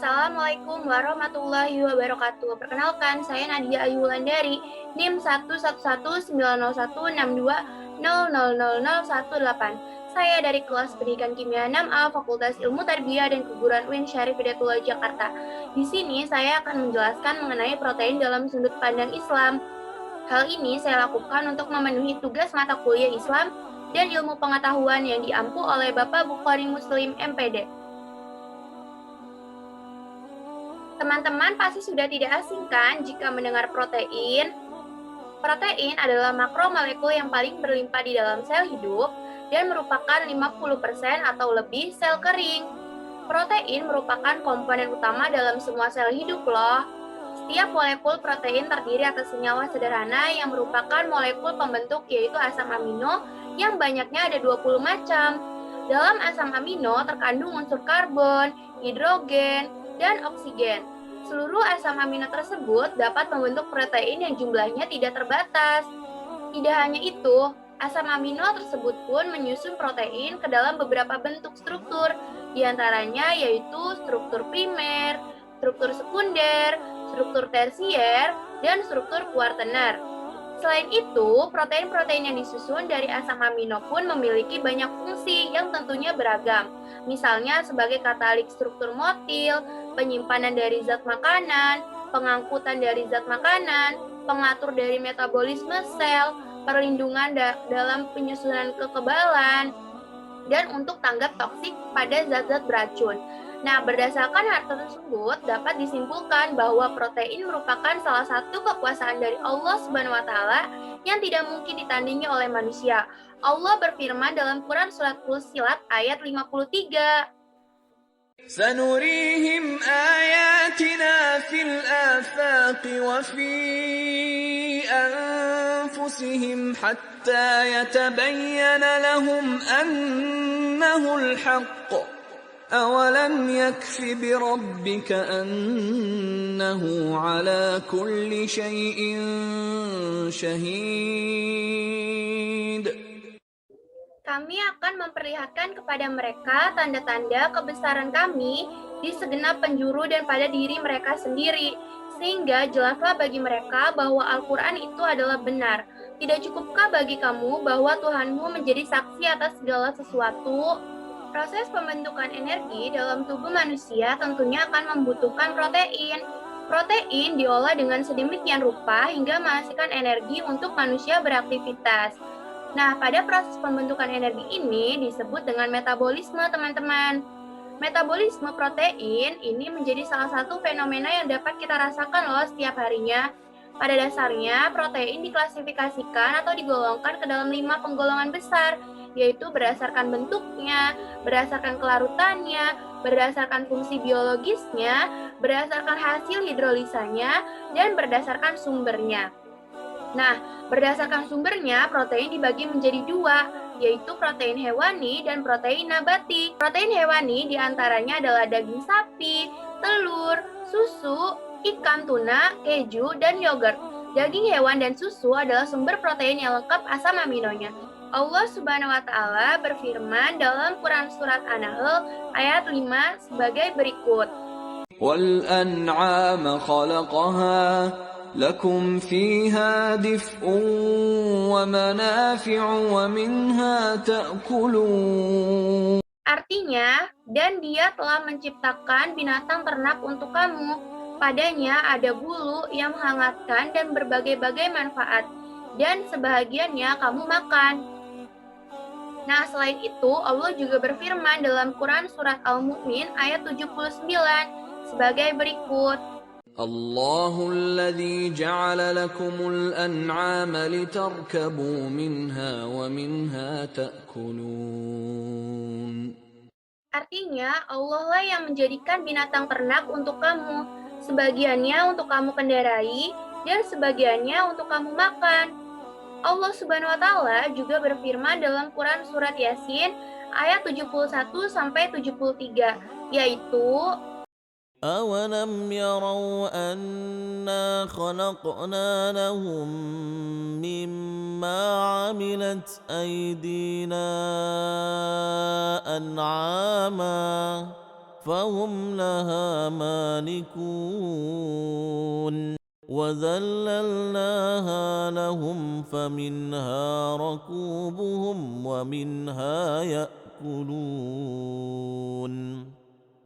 Assalamualaikum warahmatullahi wabarakatuh. Perkenalkan, saya Nadia Ayu Wulandari, NIM 1119092000018. Saya dari kelas pendidikan kimia 6A Fakultas Ilmu Tarbiyah dan Keguruan UIN Syarif Hidayatullah Jakarta. Di sini saya akan menjelaskan mengenai protein dalam sudut pandang Islam. Hal ini saya lakukan untuk memenuhi tugas mata kuliah Islam dan ilmu pengetahuan yang diampu oleh Bapak Bukhari Muslim MPD. Teman-teman pasti sudah tidak asing kan jika mendengar protein? Protein adalah makromolekul yang paling berlimpah di dalam sel hidup dan merupakan 50% atau lebih sel kering. Protein merupakan komponen utama dalam semua sel hidup loh. Setiap molekul protein terdiri atas senyawa sederhana yang merupakan molekul pembentuk yaitu asam amino yang banyaknya ada 20 macam. Dalam asam amino terkandung unsur karbon, hidrogen, dan oksigen. Seluruh asam amino tersebut dapat membentuk protein yang jumlahnya tidak terbatas. Tidak hanya itu, asam amino tersebut pun menyusun protein ke dalam beberapa bentuk struktur, diantaranya yaitu struktur primer, struktur sekunder, struktur tersier, dan struktur kuartener. Selain itu, protein-protein yang disusun dari asam amino pun memiliki banyak fungsi yang tentunya beragam. Misalnya sebagai katalik struktur motil, penyimpanan dari zat makanan, pengangkutan dari zat makanan, pengatur dari metabolisme sel, perlindungan dalam penyusunan kekebalan, dan untuk tanggap toksik pada zat-zat beracun. Nah, berdasarkan hal tersebut dapat disimpulkan bahwa protein merupakan salah satu kekuasaan dari Allah Subhanahu wa taala yang tidak mungkin ditandingi oleh manusia. Allah berfirman dalam Quran surat Fussilat ayat 53. سنريهم آياتنا في الآفاق وفي أنفسهم حتى يتبين لهم أنه الحق أولم يكف بربك أنه على كل شيء شهيد. Kami akan memperlihatkan kepada mereka tanda-tanda kebesaran kami di segenap penjuru dan pada diri mereka sendiri, sehingga jelaslah bagi mereka bahwa Al-Quran itu adalah benar. Tidak cukupkah bagi kamu bahwa Tuhanmu menjadi saksi atas segala sesuatu? Proses pembentukan energi dalam tubuh manusia tentunya akan membutuhkan protein. Protein diolah dengan sedemikian rupa hingga menghasilkan energi untuk manusia beraktivitas. Nah, pada proses pembentukan energi ini disebut dengan metabolisme, teman-teman. Metabolisme protein ini menjadi salah satu fenomena yang dapat kita rasakan loh setiap harinya. Pada dasarnya, protein diklasifikasikan atau digolongkan ke dalam 5 penggolongan besar, yaitu berdasarkan bentuknya, berdasarkan kelarutannya, berdasarkan fungsi biologisnya, berdasarkan hasil hidrolisanya, dan berdasarkan sumbernya. Nah, berdasarkan sumbernya, protein dibagi menjadi 2, yaitu protein hewani dan protein nabati. Protein hewani diantaranya adalah daging sapi, telur, susu, ikan tuna, keju, dan yogurt. Daging hewan dan susu adalah sumber protein yang lengkap asam aminonya. Allah Subhanahu wa taala berfirman dalam Quran surat An-Nahl ayat 5 sebagai berikut. وَالْأَنْعَامَ خَلَقَهَا لَكُمْ فِيهَا دِفْءٌ وَمَنَافِعُ وَمِنْهَا تَأْكُلُونَ. Artinya, dan Dia telah menciptakan binatang ternak untuk kamu. Padanya ada bulu yang menghangatkan dan berbagai-bagai manfaat, dan sebahagiannya kamu makan. Nah, selain itu, Allah juga berfirman dalam Quran surat Al-Mu'min ayat 79 sebagai berikut. الله الذي جعل لكم الأنعام لتركبوا منها ومنها تأكلون. Artinya, Allah lah yang menjadikan binatang ternak untuk kamu. Sebagiannya untuk kamu kendarai, dan sebagiannya untuk kamu makan. Allah Subhanahu wa taala juga berfirman dalam Quran surat Yasin ayat 71-73, yaitu أَوَلَمْ يَرَوْا أَنَّا خَلَقْنَا لَهُم مِّمَّا عَمِلَتْ أَيْدِينَا أَنْعَامًا فهم لها مالكون وذللناها لهم فمنها ركوبهم ومنها يأكلون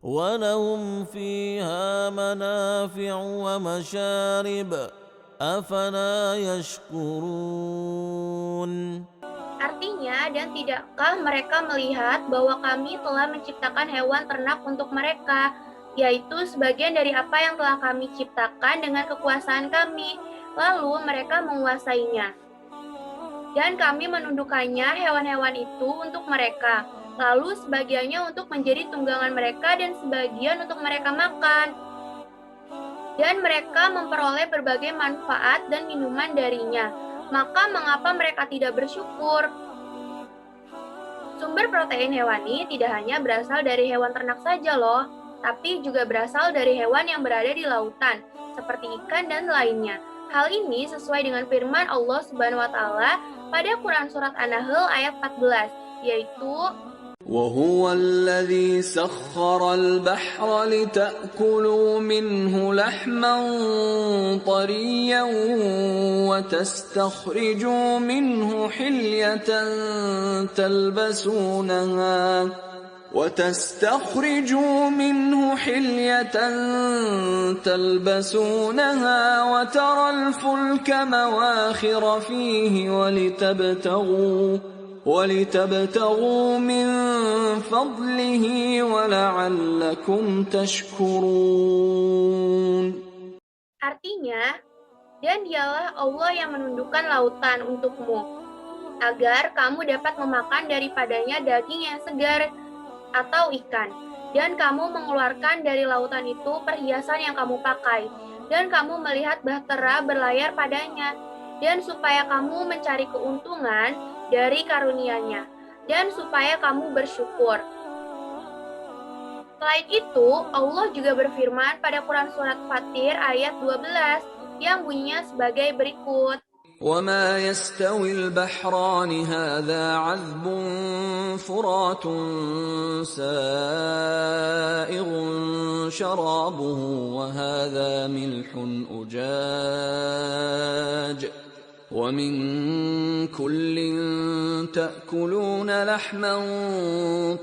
ولهم فيها منافع ومشارب أفلا يشكرون. Artinya, dan tidakkah mereka melihat bahwa kami telah menciptakan hewan ternak untuk mereka, yaitu sebagian dari apa yang telah kami ciptakan dengan kekuasaan kami, lalu mereka menguasainya. Dan kami menundukkannya hewan-hewan itu untuk mereka, lalu sebagiannya untuk menjadi tunggangan mereka dan sebagian untuk mereka makan. Dan mereka memperoleh berbagai manfaat dan minuman darinya. Maka mengapa mereka tidak bersyukur? Sumber protein hewani tidak hanya berasal dari hewan ternak saja loh, tapi juga berasal dari hewan yang berada di lautan, seperti ikan dan lainnya. Hal ini sesuai dengan firman Allah Subhanahu wa taala pada Quran surat An-Nahl ayat 14, yaitu وهو الذي سخر البحر لتأكلوا منه لحما طريا وتستخرجوا منه حلية تلبسونها وترى الفلك مواخر فيه ولتبتغوا من فضله ولعلكم تشكرون. Artinya, dan dialah Allah yang menundukkan lautan untukmu, agar kamu dapat memakan daripadanya daging yang segar atau ikan, dan kamu mengeluarkan dari lautan itu perhiasan yang kamu pakai, dan kamu melihat bahtera berlayar padanya, dan supaya kamu mencari keuntungan dari karunia-Nya, dan supaya kamu bersyukur. Selain itu, Allah juga berfirman pada Quran surat Fatir ayat 12 yang bunyinya sebagai berikut. وما يستوي البحران هذا عذب فرات سائغ شرابه وهذا ملح أجاج ومن كل تأكلون لحما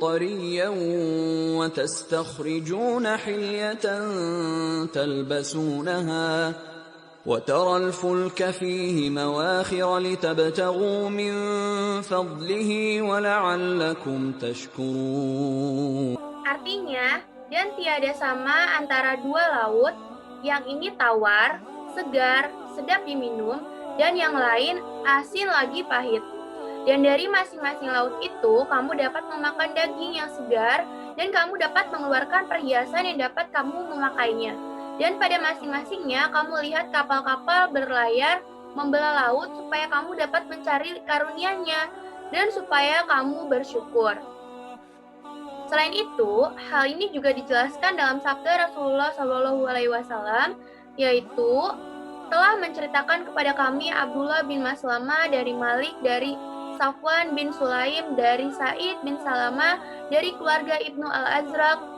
طريا وتستخرجون حلية تلبسونها وترى الفلك فيه مواخر لتبتغوا من فضله ولعلكم تشكرون. Artinya, dan tiada sama antara dua laut, yang ini tawar, segar, sedap diminum, dan yang lain asin lagi pahit. Dan dari masing-masing laut itu, kamu dapat memakan daging yang segar, dan kamu dapat mengeluarkan perhiasan yang dapat kamu memakainya. Dan pada masing-masingnya kamu lihat kapal-kapal berlayar membelah laut supaya kamu dapat mencari karunia-Nya dan supaya kamu bersyukur. Selain itu, hal ini juga dijelaskan dalam sabda Rasulullah SAW, yaitu telah menceritakan kepada kami Abdullah bin Maslamah dari Malik, dari Safwan bin Sulaim, dari Sa'id bin Salamah, dari keluarga Ibnu Al-Azraq,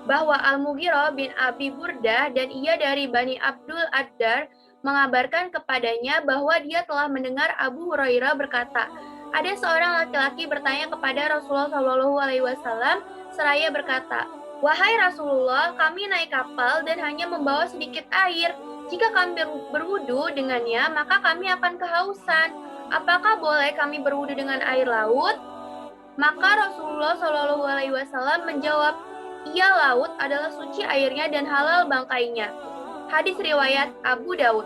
bahwa Al-Mughirah bin Abi Burdah dan ia dari Bani Abdul Ad-Dar mengabarkan kepadanya bahwa dia telah mendengar Abu Hurairah berkata, ada seorang laki-laki bertanya kepada Rasulullah SAW seraya berkata, wahai Rasulullah, kami naik kapal dan hanya membawa sedikit air. Jika kami berwudu dengannya, maka kami akan kehausan. Apakah boleh kami berwudu dengan air laut? Maka Rasulullah SAW menjawab, iya, laut adalah suci airnya dan halal bangkainya. Hadis riwayat Abu Daud.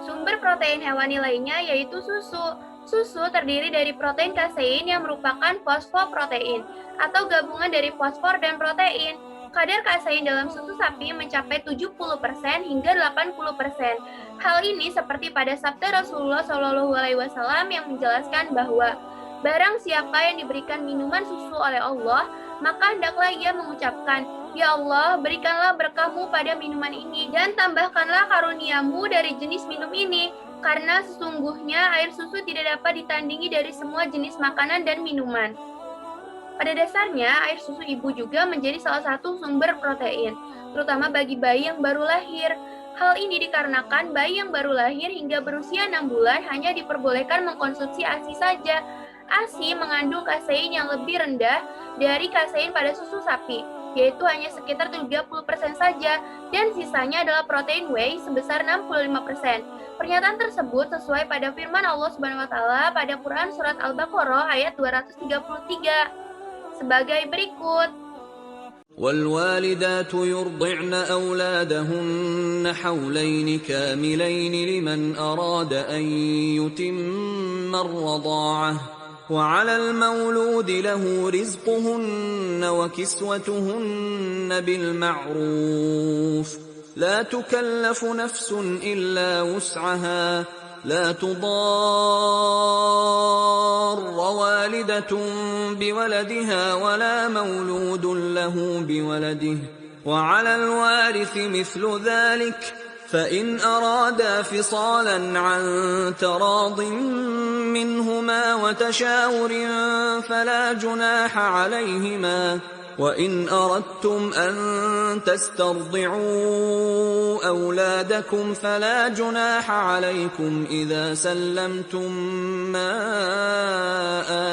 Sumber protein hewani lainnya yaitu susu. Susu terdiri dari protein kasein yang merupakan fosfoprotein atau gabungan dari fosfor dan protein. Kadar kasein dalam susu sapi mencapai 70% hingga 80%. Hal ini seperti pada sabda Rasulullah SAW yang menjelaskan bahwa barang siapa yang diberikan minuman susu oleh Allah, maka hendaklah ia mengucapkan, ya Allah, berikanlah berkah-Mu pada minuman ini, dan tambahkanlah karunia-Mu dari jenis minum ini, karena sesungguhnya air susu tidak dapat ditandingi dari semua jenis makanan dan minuman. Pada dasarnya, air susu ibu juga menjadi salah satu sumber protein, terutama bagi bayi yang baru lahir. Hal ini dikarenakan bayi yang baru lahir hingga berusia 6 bulan hanya diperbolehkan mengkonsumsi ASI saja. ASI mengandung kasein yang lebih rendah dari kasein pada susu sapi, yaitu hanya sekitar 30% saja, dan sisanya adalah protein whey sebesar 65%. Pernyataan tersebut sesuai pada firman Allah Subhanahu wa taala pada Quran surat Al-Baqarah ayat 233 sebagai berikut. والوالدات يرضعن أولادهن حولين كاملين لمن أراد أن يتم الرضاعة وعلى المولود له رزقهن وكسوتهن بالمعروف لا تكلف نفس إلا وسعها لا تضار والدة بولدها ولا مولود له بولده وعلى الوارث مثل ذلك فإن أرادا فصالا عن تراض منهما وتشاور فلا جناح عليهما وإن أردتم أن تسترضعوا أولادكم فلا جناح عليكم إذا سلمتم ما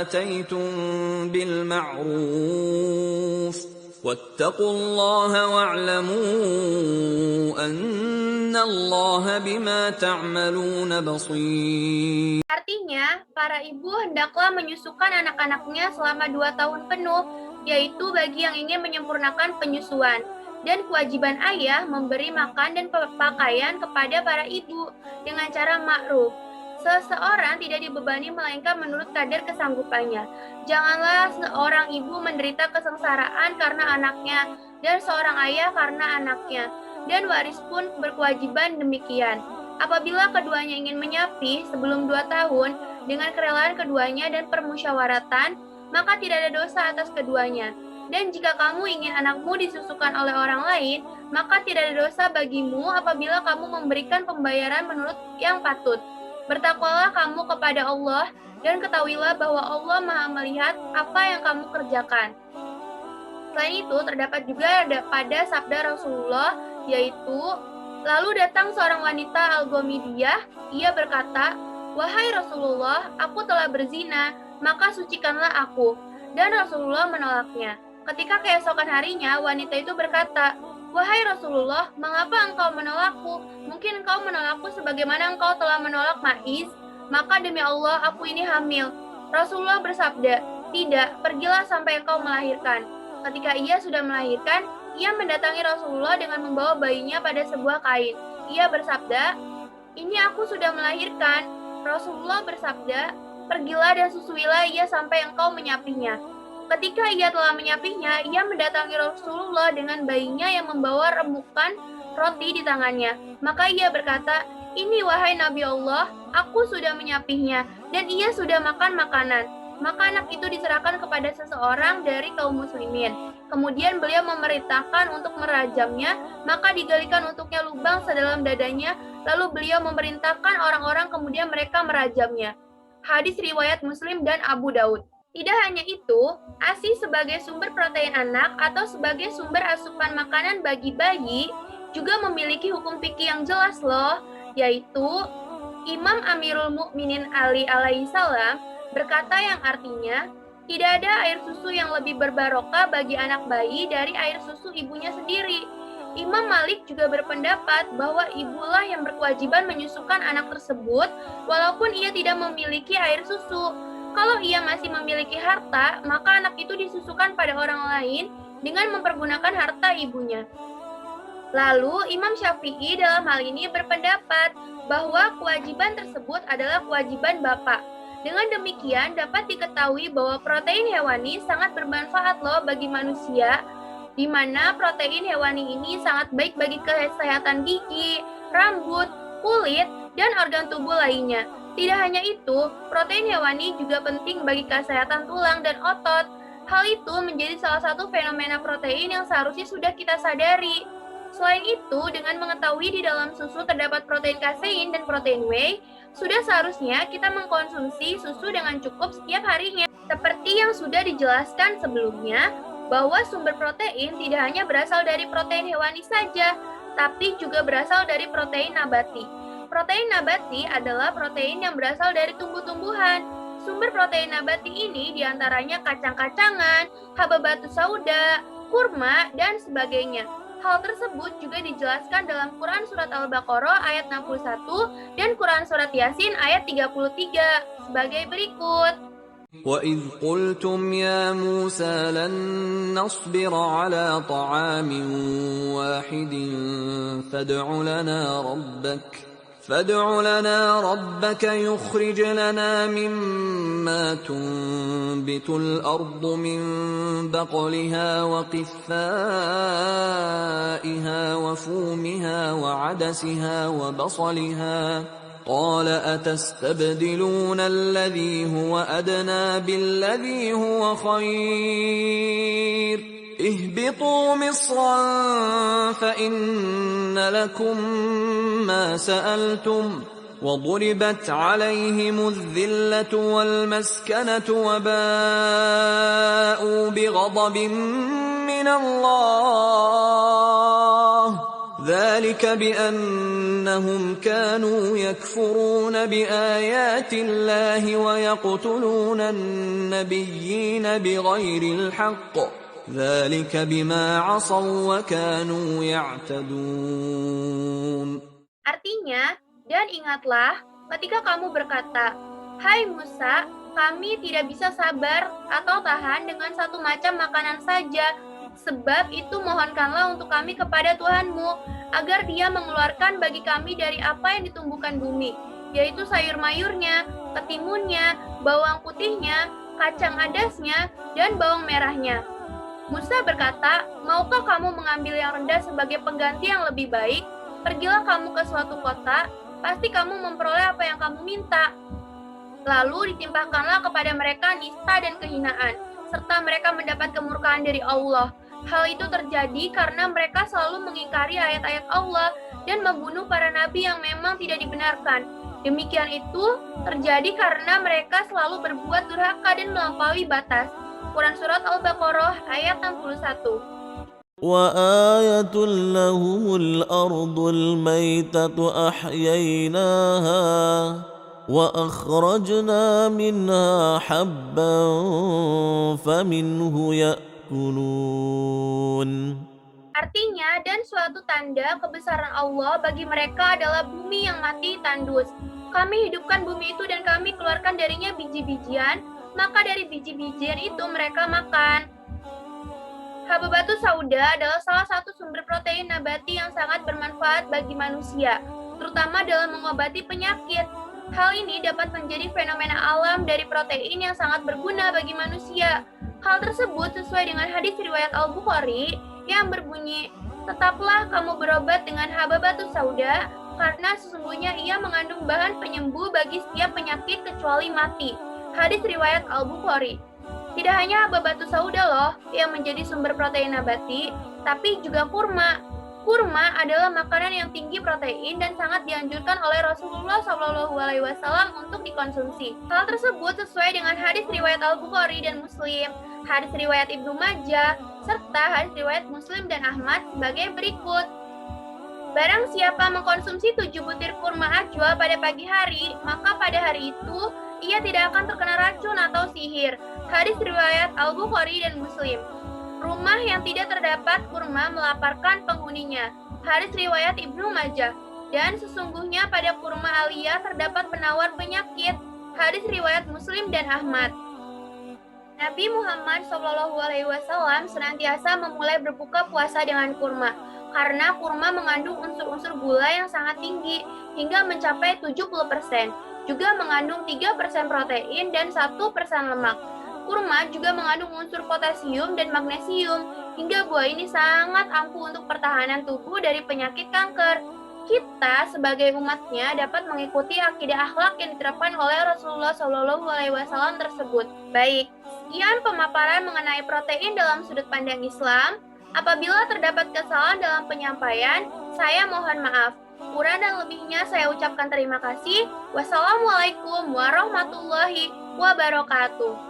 آتيتم بالمعروف واتقوا الله واعلموا أن الله بما تعملون بصير. Artinya, para ibu hendaklah menyusukan anak-anaknya selama 2 tahun penuh, yaitu bagi yang ingin menyempurnakan penyusuan. Dan kewajiban ayah memberi makan dan pakaian kepada para ibu dengan cara ma'ruf. Seseorang tidak dibebani melainkan menurut kadar kesanggupannya. Janganlah seorang ibu menderita kesengsaraan karena anaknya, dan seorang ayah karena anaknya. Dan waris pun berkewajiban demikian. Apabila keduanya ingin menyapi sebelum 2 tahun dengan kerelaan keduanya dan permusyawaratan, maka tidak ada dosa atas keduanya. Dan jika kamu ingin anakmu disusukan oleh orang lain, maka tidak ada dosa bagimu apabila kamu memberikan pembayaran menurut yang patut. Bertakwalah kamu kepada Allah, dan ketahuilah bahwa Allah Maha melihat apa yang kamu kerjakan. Selain itu, terdapat juga pada sabda Rasulullah, yaitu, lalu datang seorang wanita Al-Ghamidiyah, ia berkata, "Wahai Rasulullah, aku telah berzina, maka sucikanlah aku." Dan Rasulullah menolaknya. Ketika keesokan harinya, wanita itu berkata, "Wahai Rasulullah, mengapa engkau menolakku? Mungkin engkau menolakku sebagaimana engkau telah menolak Ma'iz, maka demi Allah aku ini hamil." Rasulullah bersabda, "Tidak, pergilah sampai engkau melahirkan." Ketika ia sudah melahirkan, ia mendatangi Rasulullah dengan membawa bayinya pada sebuah kain. Ia bersabda, "Ini aku sudah melahirkan." Rasulullah bersabda, "Pergilah dan susuilah ia sampai engkau menyapinya." Ketika ia telah menyapinya, ia mendatangi Rasulullah dengan bayinya yang membawa remukan roti di tangannya. Maka ia berkata, "Ini wahai Nabi Allah, aku sudah menyapinya, dan ia sudah makan makanan." Maka anak itu diserahkan kepada seseorang dari kaum muslimin. Kemudian beliau memerintahkan untuk merajamnya, maka digalikan untuknya lubang sedalam dadanya, lalu beliau memerintahkan orang-orang kemudian mereka merajamnya. Hadis riwayat Muslim dan Abu Daud. Tidak hanya itu, ASI sebagai sumber protein anak atau sebagai sumber asupan makanan bagi bayi juga memiliki hukum fikih yang jelas loh, yaitu Imam Amirul Mukminin Ali alaihissalam berkata yang artinya, tidak ada air susu yang lebih berbarokah bagi anak bayi dari air susu ibunya sendiri. Imam Malik juga berpendapat bahwa ibulah yang berkewajiban menyusukan anak tersebut walaupun ia tidak memiliki air susu. Kalau ia masih memiliki harta, maka anak itu disusukan pada orang lain dengan mempergunakan harta ibunya. Lalu Imam Syafi'i dalam hal ini berpendapat bahwa kewajiban tersebut adalah kewajiban bapak. Dengan demikian dapat diketahui bahwa protein hewani sangat bermanfaat loh bagi manusia, di mana protein hewani ini sangat baik bagi kesehatan gigi, rambut, kulit, dan organ tubuh lainnya. Tidak hanya itu, protein hewani juga penting bagi kesehatan tulang dan otot. Hal itu menjadi salah satu fenomena protein yang seharusnya sudah kita sadari. Selain itu, dengan mengetahui di dalam susu terdapat protein kasein dan protein whey, sudah seharusnya kita mengkonsumsi susu dengan cukup setiap harinya. Seperti yang sudah dijelaskan sebelumnya, bahwa sumber protein tidak hanya berasal dari protein hewani saja, tapi juga berasal dari protein nabati. Protein nabati adalah protein yang berasal dari tumbuh-tumbuhan. Sumber protein nabati ini diantaranya kacang-kacangan, haba batu sauda, kurma, dan sebagainya. Hal tersebut juga dijelaskan dalam Quran Surat Al-Baqarah ayat 61 dan Quran Surat Yasin ayat 33 sebagai berikut. وَإِذْ قُلْتُمْ يَا مُوسَى لَن نَّصْبِرَ عَلَىٰ طَعَامٍ وَاحِدٍ فادع لنا ربك يخرج لنا مما تنبت الأرض من بقلها وقثائها وفومها وعدسها وبصلها قال أتستبدلون الذي هو أدنى بالذي هو خير اهبطوا مصرا فإن لكم ما سألتم وضربت عليهم الذلة والمسكنة وباءوا بغضب من الله ذلك بأنهم كانوا يكفرون بآيات الله ويقتلون النبيين بغير الحق ذلك بما عصوا وكانوا يعتدون. Artinya, dan ingatlah ketika kamu berkata, "Hai Musa, kami tidak bisa sabar atau tahan dengan satu macam makanan saja. Sebab itu mohonkanlah untuk kami kepada Tuhanmu, agar Dia mengeluarkan bagi kami dari apa yang ditumbuhkan bumi, yaitu sayur mayurnya, ketimunnya, bawang putihnya, kacang adasnya, dan bawang merahnya." Musa berkata, "Maukah kamu mengambil yang rendah sebagai pengganti yang lebih baik? Pergilah kamu ke suatu kota, pasti kamu memperoleh apa yang kamu minta." Lalu ditimpakanlah kepada mereka nista dan kehinaan, serta mereka mendapat kemurkaan dari Allah. Hal itu terjadi karena mereka selalu mengingkari ayat-ayat Allah dan membunuh para nabi yang memang tidak dibenarkan. Demikian itu terjadi karena mereka selalu berbuat durhaka dan melampaui batas. Quran Surat Al-Baqarah ayat 61. وآية لهم الأرض الميتة أحييناها وأخرجنا منها حبا فمنه يأكلون. Artinya, dan suatu tanda kebesaran Allah bagi mereka adalah bumi yang mati tandus. Kami hidupkan bumi itu dan kami keluarkan darinya biji-bijian, maka dari biji-bijian itu mereka makan. Haba batu sauda adalah salah satu sumber protein nabati yang sangat bermanfaat bagi manusia, terutama dalam mengobati penyakit. Hal ini dapat menjadi fenomena alam dari protein yang sangat berguna bagi manusia. Hal tersebut sesuai dengan hadis riwayat Al-Bukhari yang berbunyi, "Tetaplah kamu berobat dengan haba batu sauda, karena sesungguhnya ia mengandung bahan penyembuh bagi setiap penyakit kecuali mati." Hadis riwayat Al-Bukhari. Tidak hanya haba batu sauda loh yang menjadi sumber protein nabati, tapi juga kurma. Kurma adalah makanan yang tinggi protein dan sangat dianjurkan oleh Rasulullah SAW untuk dikonsumsi. Hal tersebut sesuai dengan hadis riwayat Al-Bukhari dan Muslim, hadis riwayat Ibnu Majah, serta hadis riwayat Muslim dan Ahmad sebagai berikut. Barang siapa mengkonsumsi 7 butir kurma ajwa pada pagi hari, maka pada hari itu ia tidak akan terkena racun atau sihir. Hadis riwayat Al-Bukhari dan Muslim. Rumah yang tidak terdapat kurma melaparkan penghuninya. Hadis riwayat Ibnu Majah. Dan sesungguhnya pada kurma alia terdapat penawar penyakit. Hadis riwayat Muslim dan Ahmad. Nabi Muhammad SAW senantiasa memulai berbuka puasa dengan kurma, karena kurma mengandung unsur-unsur gula yang sangat tinggi, hingga mencapai 70%. Juga mengandung 3% protein dan 1% lemak. Kurma juga mengandung unsur potasium dan magnesium, hingga buah ini sangat ampuh untuk pertahanan tubuh dari penyakit kanker. Kita sebagai umatnya dapat mengikuti akidah akhlak yang diterapkan oleh Rasulullah SAW tersebut. Baik, sekian pemaparan mengenai protein dalam sudut pandang Islam. Apabila terdapat kesalahan dalam penyampaian, saya mohon maaf. Kurang dan lebihnya saya ucapkan terima kasih. Wassalamualaikum warahmatullahi wabarakatuh.